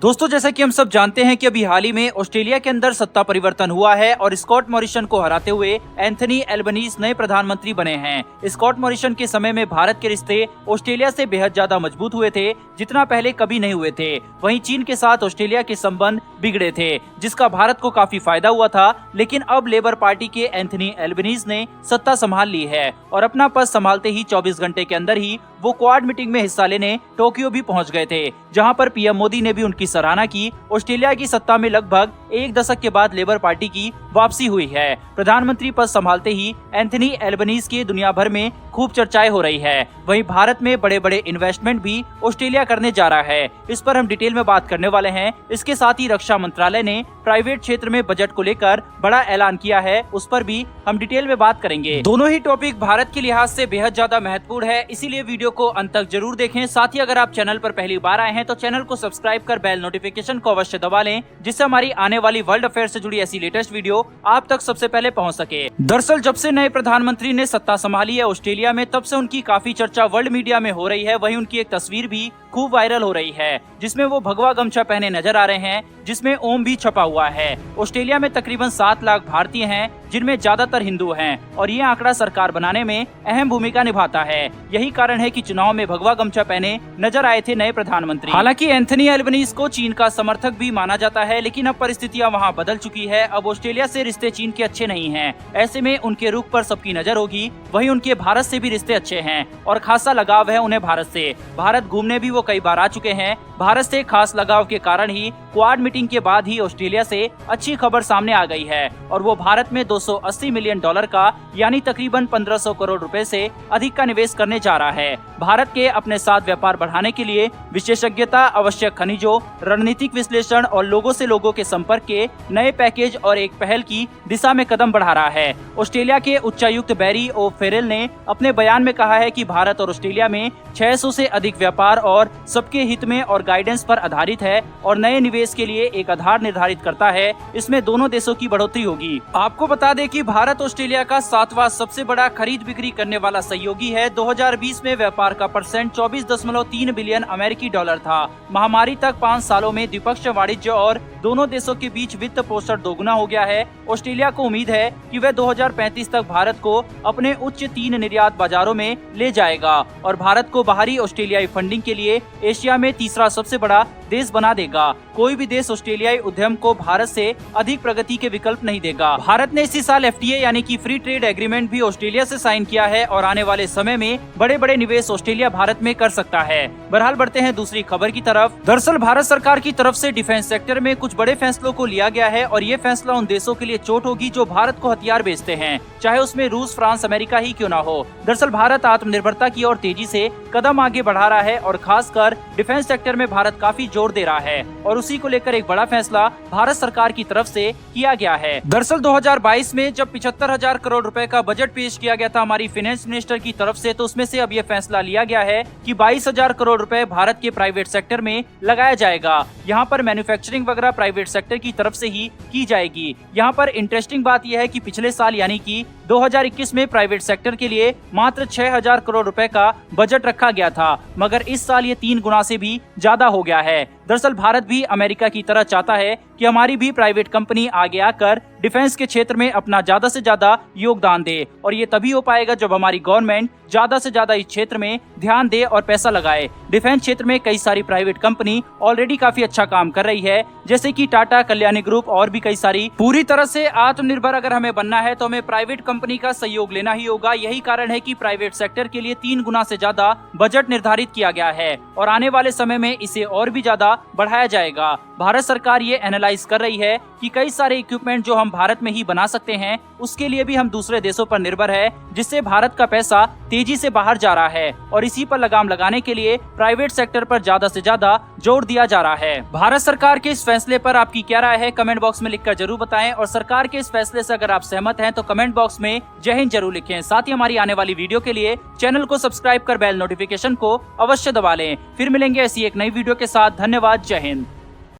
दोस्तों, जैसा कि हम सब जानते हैं कि अभी हाल ही में ऑस्ट्रेलिया के अंदर सत्ता परिवर्तन हुआ है और स्कॉट मॉरिसन को हराते हुए एंथनी एल्बनीज नए प्रधानमंत्री बने हैं। स्कॉट मॉरिसन के समय में भारत के रिश्ते ऑस्ट्रेलिया से बेहद ज्यादा मजबूत हुए थे, जितना पहले कभी नहीं हुए थे। वहीं चीन के साथ ऑस्ट्रेलिया के संबंध बिगड़े थे, जिसका भारत को काफी फायदा हुआ था। लेकिन अब लेबर पार्टी के एंथनी एल्बनीज ने सत्ता संभाल ली है और अपना पद संभालते ही 24 घंटे के अंदर ही वो क्वाड मीटिंग में हिस्सा लेने टोक्यो भी पहुंच गए थे, जहां पर पीएम मोदी ने भी उनकी सराहना की। ऑस्ट्रेलिया की सत्ता में लगभग एक दशक के बाद लेबर पार्टी की वापसी हुई है। प्रधानमंत्री पद संभालते ही एंथनी एल्बनीज की दुनिया भर में खूब चर्चाएं हो रही है। वहीं भारत में बड़े बड़े इन्वेस्टमेंट भी ऑस्ट्रेलिया करने जा रहा है। इस पर हम डिटेल में बात करने वाले हैं। इसके साथ ही रक्षा मंत्रालय ने प्राइवेट क्षेत्र में बजट को लेकर बड़ा ऐलान किया है, उस पर भी हम डिटेल में बात करेंगे। दोनों ही टॉपिक भारत के लिहाज से बेहद ज्यादा महत्वपूर्ण है, इसीलिए वीडियो को अंत तक जरूर देखें। साथ ही अगर आप चैनल पर पहली बार आए हैं तो चैनल को सब्सक्राइब कर बेल नोटिफिकेशन को अवश्य दबा लें, जिससे हमारी आने वाली वर्ल्ड अफेयर से जुड़ी ऐसी लेटेस्ट वीडियो आप तक सबसे पहले पहुंच सके। दरअसल जब से नए प्रधानमंत्री ने सत्ता संभाली है ऑस्ट्रेलिया में, तब से उनकी काफी चर्चा वर्ल्ड मीडिया में हो रही है। वहीं उनकी एक तस्वीर भी खूब वायरल हो रही है, जिसमें वो भगवा गमछा पहने नजर आ रहे हैं, जिसमें ओम भी छपा हुआ है। ऑस्ट्रेलिया में तकरीबन 7 लाख भारतीय हैं, जिनमें ज्यादातर हिंदू हैं, और ये आंकड़ा सरकार बनाने में अहम भूमिका निभाता है। यही कारण है कि चुनाव में भगवा गमछा पहने नजर आए थे नए प्रधानमंत्री। हालांकि एंथनी एल्बनीज को चीन का समर्थक भी माना जाता है, लेकिन अब परिस्थितियां वहां बदल चुकी है। अब ऑस्ट्रेलिया से रिश्ते चीन के अच्छे नहीं हैं। ऐसे में उनके रुख पर सबकी नजर होगी। वहीं उनके भारत से भी रिश्ते अच्छे हैं और खासा लगाव है उन्हें भारत से। भारत घूमने भी वो कई बार आ चुके हैं। भारत से खास लगाव के कारण ही क्वाड मीटिंग के बाद ही ऑस्ट्रेलिया से अच्छी खबर सामने आ गई है, और वो भारत में $280 मिलियन का यानी तकरीबन 1500 करोड़ रुपए से अधिक का निवेश करने जा रहा है। भारत के अपने साथ व्यापार बढ़ाने के लिए विशेषज्ञता, आवश्यक खनिजों, रणनीतिक विश्लेषण और लोगों से लोगों के संपर्क के नए पैकेज और एक पहल की दिशा में कदम बढ़ा रहा है। ऑस्ट्रेलिया के उच्चायुक्त बैरी ओ फेरेल ने अपने बयान में कहा है कि भारत और ऑस्ट्रेलिया में 600 से अधिक व्यापार और सबके हित में और गाइडेंस पर आधारित है, और नए निवेश के लिए एक आधार निर्धारित करता है। इसमें दोनों देशों की बढ़ोतरी होगी। आपको बता दें कि भारत ऑस्ट्रेलिया का 7वां सबसे बड़ा खरीद बिक्री करने वाला सहयोगी है। 2020 में व्यापार का परसेंट 24.3 बिलियन अमेरिकी डॉलर था। महामारी तक 5 सालों में द्विपक्षीय वाणिज्य और दोनों देशों के बीच वित्त पोषण दोगुना हो गया है। ऑस्ट्रेलिया को उम्मीद है कि वह 2035 तक भारत को अपने उच्च 3 निर्यात बाजारों में ले जाएगा और भारत को बाहरी ऑस्ट्रेलियाई फंडिंग के लिए एशिया में तीसरा सबसे बड़ा देश बना देगा। कोई भी देश ऑस्ट्रेलियाई उद्यम को भारत से अधिक प्रगति के विकल्प नहीं देगा। भारत ने इसी साल FTA यानी कि फ्री ट्रेड एग्रीमेंट भी ऑस्ट्रेलिया से साइन किया है, और आने वाले समय में बड़े बड़े निवेश ऑस्ट्रेलिया भारत में कर सकता है। बहरहाल बढ़ते हैं दूसरी खबर की तरफ। दरअसल भारत सरकार की तरफ से डिफेंस सेक्टर में कुछ बड़े फैसलों को लिया गया है, और ये फैसला उन देशों के लिए चोट होगी जो भारत को हथियार बेचते हैं, चाहे उसमें रूस, फ्रांस, अमेरिका ही क्यों न हो। दरअसल भारत आत्मनिर्भरता की ओर तेजी से कदम आगे बढ़ा रहा है, और खासकर डिफेंस सेक्टर में भारत काफी जोर दे रहा है, और उसी को लेकर एक बड़ा फैसला भारत सरकार की तरफ से किया गया है। दरअसल 2022 में जब 75,000 करोड़ रुपए का बजट पेश किया गया था हमारी फाइनेंस मिनिस्टर की तरफ से, तो उसमें से अब ये फैसला लिया गया है कि 22,000 करोड़ रुपए भारत के प्राइवेट सेक्टर में लगाया जाएगा। यहाँ पर मैन्युफैक्चरिंग वगैरह प्राइवेट सेक्टर की तरफ से ही की जाएगी। यहाँ पर इंटरेस्टिंग बात यह है कि पिछले साल यानी कि 2021 में प्राइवेट सेक्टर के लिए मात्र 6,000 करोड़ रुपए का बजट रखा गया था, मगर इस साल ये 3 गुना से भी ज्यादा हो गया है। दरअसल भारत भी अमेरिका की तरह चाहता है कि हमारी भी प्राइवेट कंपनी आगे आकर डिफेंस के क्षेत्र में अपना ज्यादा से ज्यादा योगदान दे, और ये तभी हो पाएगा जब हमारी गवर्नमेंट ज्यादा से ज्यादा इस क्षेत्र में ध्यान दे और पैसा लगाए। डिफेंस क्षेत्र में कई सारी प्राइवेट कंपनी ऑलरेडी काफी अच्छा काम कर रही है, जैसे कि टाटा, कल्याणी ग्रुप और भी कई सारी। पूरी तरह से आत्मनिर्भर अगर हमें बनना है तो हमें प्राइवेट कंपनी का सहयोग लेना ही होगा। यही कारण है कि प्राइवेट सेक्टर के लिए 3 गुना से ज्यादा बजट निर्धारित किया गया है, और आने वाले समय में इसे और भी ज्यादा बढ़ाया जाएगा। भारत सरकार ये एनालाइज कर रही है कि कई सारे इक्विपमेंट जो हम भारत में ही बना सकते हैं, उसके लिए भी हम दूसरे देशों पर निर्भर है, जिससे भारत का पैसा तेजी से बाहर जा रहा है, और इसी पर लगाम लगाने के लिए प्राइवेट सेक्टर पर ज्यादा से ज्यादा जोर दिया जा रहा है। भारत सरकार के इस फैसले पर आपकी क्या राय है, कमेंट बॉक्स में लिखकर जरूर बताएं, और सरकार के इस फैसले से अगर आप सहमत हैं तो कमेंट बॉक्स में जय हिंद जरूर लिखें। साथ ही हमारी आने वाली वीडियो के लिए चैनल को सब्सक्राइब कर बेल नोटिफिकेशन को अवश्य दबा लें। फिर मिलेंगे ऐसी एक नई वीडियो के साथ। धन्यवाद। जय हिंद।